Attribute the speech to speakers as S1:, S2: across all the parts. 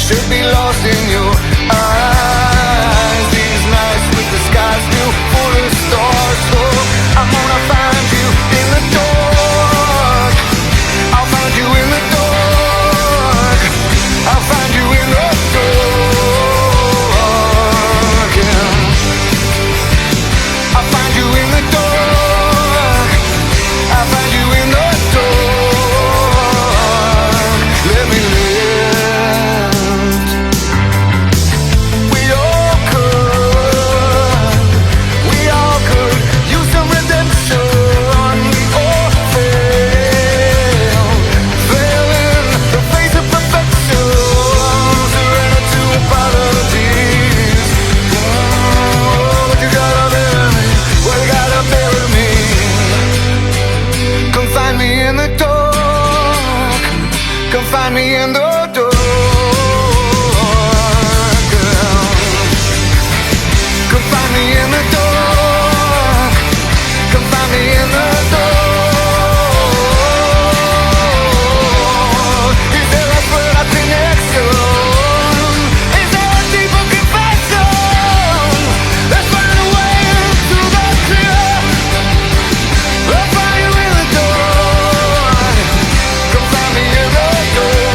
S1: should be lost in your eyes. These nights with the skies still full of stars. So I'm gonna find you in the dark. I'll find you in the dark. I'll find you in the dark. Yeah. I'll find you in the dark. I'll find you in the dark. Let me lift. We all could use some redemption. We all fail in the face of perfection. Surrender to apologies. But you gotta bury me. Well, you gotta bury me. Come find me in the dark. Come find me in the dark, girl. Come find me in the dark. Come find me in the dark. Is there a further connection? Is there a deeper confession? Let's find a way into the clear. I'll find you in the dark. Come find me in the dark, yeah.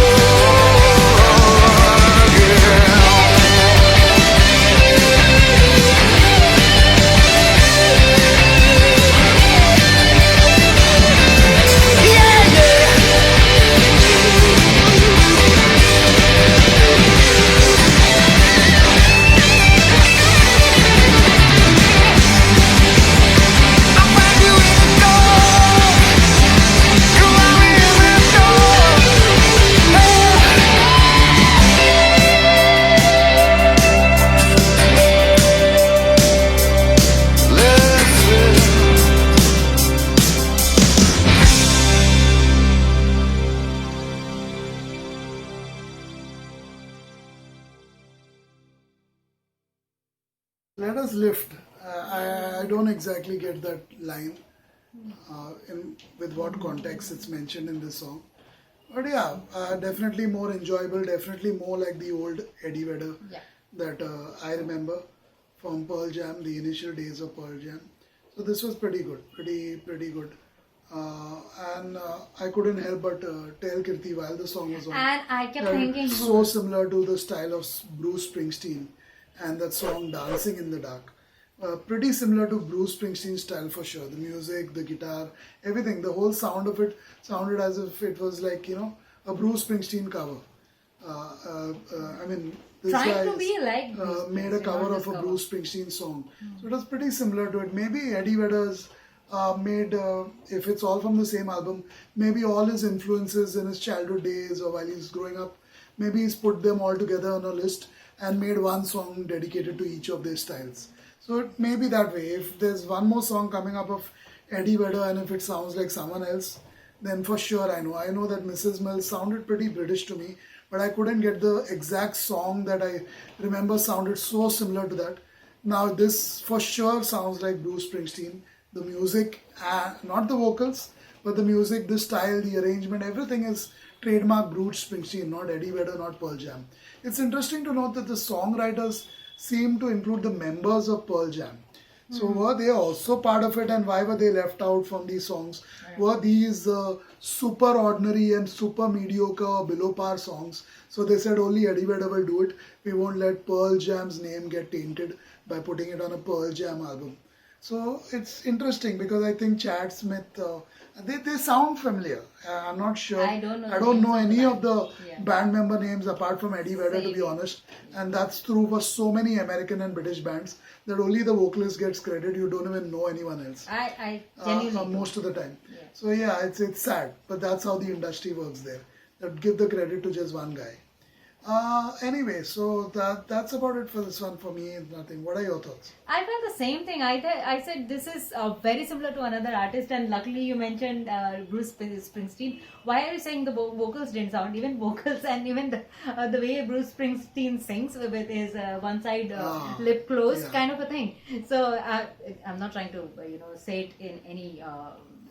S2: Let us lift. I don't exactly get that line with what context it's mentioned in this song. But yeah, definitely more enjoyable, definitely more like the old Eddie Vedder that I remember from Pearl Jam, the initial days of Pearl Jam. So this was pretty good, pretty good. And I couldn't help but tell Kirti while the song was on.
S3: And I kept
S2: that
S3: thinking,
S2: it's so similar to the style of Bruce Springsteen and that song Dancing in the Dark. Pretty similar to Bruce Springsteen's style for sure. The music, the guitar, everything, the whole sound of it sounded as if it was like, you know, a Bruce Springsteen cover. I mean, this
S3: trying
S2: guy
S3: to be like Bruce
S2: made a
S3: Springsteen,
S2: cover
S3: not
S2: of
S3: just
S2: a
S3: cover.
S2: Bruce Springsteen song. So it was pretty similar to it. Maybe Eddie Vedder's made, if it's all from the same album, maybe all his influences in his childhood days or while he's growing up, maybe he's put them all together on a list and made one song dedicated to each of their styles. So it may be that way. If there's one more song coming up of Eddie Vedder and if it sounds like someone else, then for sure I know. I know that Mrs. Mills sounded pretty British to me, but I couldn't get the exact song that I remember sounded so similar to that. Now this for sure sounds like Bruce Springsteen. The music, not the vocals, but the music, the style, the arrangement, everything is trademark Bruce Springsteen, not Eddie Vedder, not Pearl Jam. It's interesting to note that the songwriters seem to include the members of Pearl Jam. So were they also part of it, and why were they left out from these songs? Were these super ordinary and super mediocre or below par songs? So they said only Eddie Vedder will do it. We won't let Pearl Jam's name get tainted by putting it on a Pearl Jam album. So it's interesting because I think Chad Smith, they sound familiar. I'm not sure.
S3: I don't
S2: know
S3: names
S2: any
S3: of
S2: of the band member names apart from Eddie Vedder, to be honest. And that's true for so many American and British bands that only the vocalist gets credit. You don't even know anyone else.
S3: I genuinely
S2: most of the time. So yeah, it's sad, but that's how the industry works there. That give the credit to just one guy. Anyway, so that's about it for this one. For me, nothing. What are your thoughts?
S3: I felt the same thing. I said this is very similar to another artist, and luckily you mentioned Bruce Springsteen. Why are you saying the vocals didn't sound? Even vocals and even the way Bruce Springsteen sings with his one side lip closed kind of a thing. So I'm not trying to say it in any.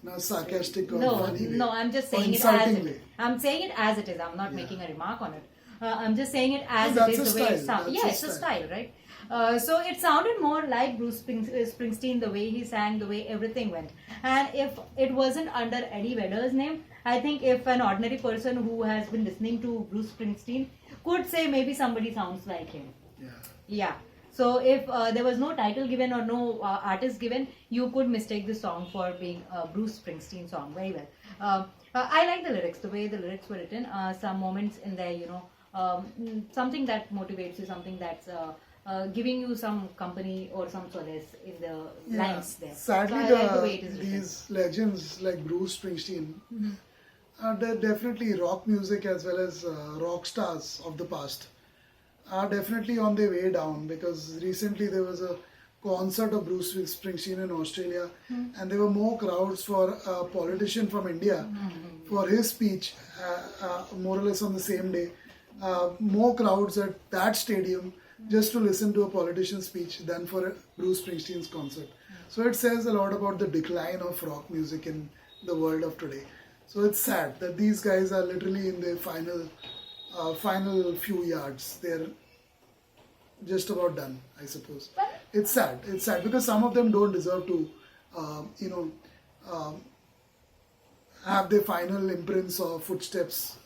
S2: No, sarcastic or
S3: No,
S2: funny way.
S3: no, I'm just saying it as it is. I'm saying it as it is. I'm not making a remark on it. I'm just saying it as
S2: That's
S3: it is,
S2: a
S3: the way it
S2: style.
S3: sounds.
S2: That's
S3: Yeah,
S2: a
S3: it's a
S2: style.
S3: style, right? So it sounded more like Bruce Springsteen, the way he sang, the way everything went. And if it wasn't under Eddie Vedder's name, I think if an ordinary person who has been listening to Bruce Springsteen could say maybe somebody sounds like him.
S2: Yeah.
S3: Yeah. So if there was no title given or no artist given, you could mistake this song for being a Bruce Springsteen song very well. I like the lyrics, the way the lyrics were written. Some moments in there, something that motivates you, something that's giving you some company or some solace in the lines there.
S2: Sadly,
S3: so I like the way it is written.
S2: these legends like Bruce Springsteen are definitely rock music as well as rock stars of the past are definitely on their way down, because recently there was a concert of Bruce Springsteen in Australia and there were more crowds for a politician from India for his speech more or less on the same day. More crowds at that stadium just to listen to a politician's speech than for a Bruce Springsteen's concert. So it says a lot about the decline of rock music in the world of today. So it's sad that these guys are literally in their final few yards. They're just about done, I suppose. It's sad. It's sad because some of them don't deserve to, have their final imprints or footsteps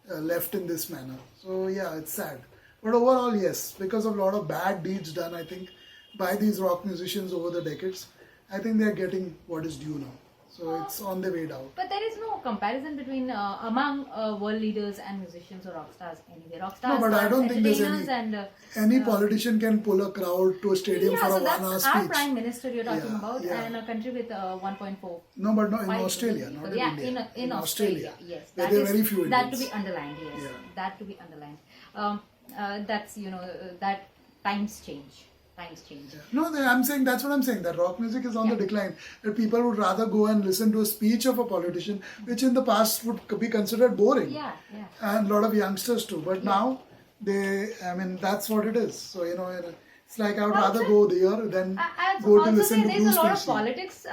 S2: left in this manner. So yeah, it's sad. But overall, yes, because of a lot of bad deeds done, I think, by these rock musicians over the decades, I think they're getting what is due now. So it's on the way down.
S3: But there is no comparison between among world leaders and musicians or rock stars anyway. Rock stars,
S2: No, but I don't think there's
S3: entertainers
S2: any politician can pull a crowd to a stadium for a
S3: so
S2: 1 hour
S3: that's our
S2: speech.
S3: prime minister you're talking
S2: Yeah,
S3: about,
S2: yeah.
S3: and a country with 1.4.
S2: No, but not in
S3: Five
S2: Australia,
S3: million
S2: not
S3: people.
S2: in India.
S3: In Australia, yes.
S2: Where there are very few
S3: that to
S2: Indians.
S3: be underlined, yes.
S2: Yeah.
S3: That to be underlined. That's, that times change. Times change.
S2: Yeah. No, I'm saying that's what I'm saying. That rock music is on the decline. That people would rather go and listen to a speech of a politician, which in the past would be considered boring.
S3: Yeah.
S2: And a lot of youngsters too. But now that's what it is. So it's like I would rather go there than go to listen to
S3: there's
S2: Bruce
S3: a lot of
S2: Springsteen.
S3: politics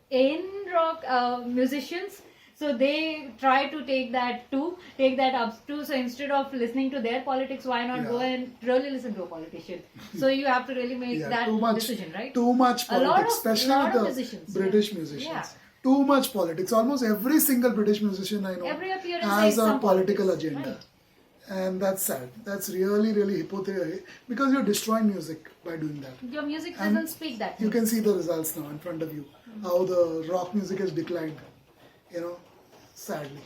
S3: in rock musicians. So they try to take that up too. So instead of listening to their politics, why not go and really listen to a politician? So you have to really make that decision, right?
S2: Too much politics, especially with the
S3: musicians,
S2: British musicians.
S3: Yeah.
S2: Too much politics. Almost every single British musician I know
S3: Every appearance
S2: has
S3: is
S2: a
S3: some
S2: political
S3: politics,
S2: agenda.
S3: right.
S2: And that's sad. That's really, really hypocritical, because you're destroying music by doing that.
S3: Your music
S2: And
S3: doesn't speak that.
S2: You can see the results now in front of you, how the rock music has declined, sadly.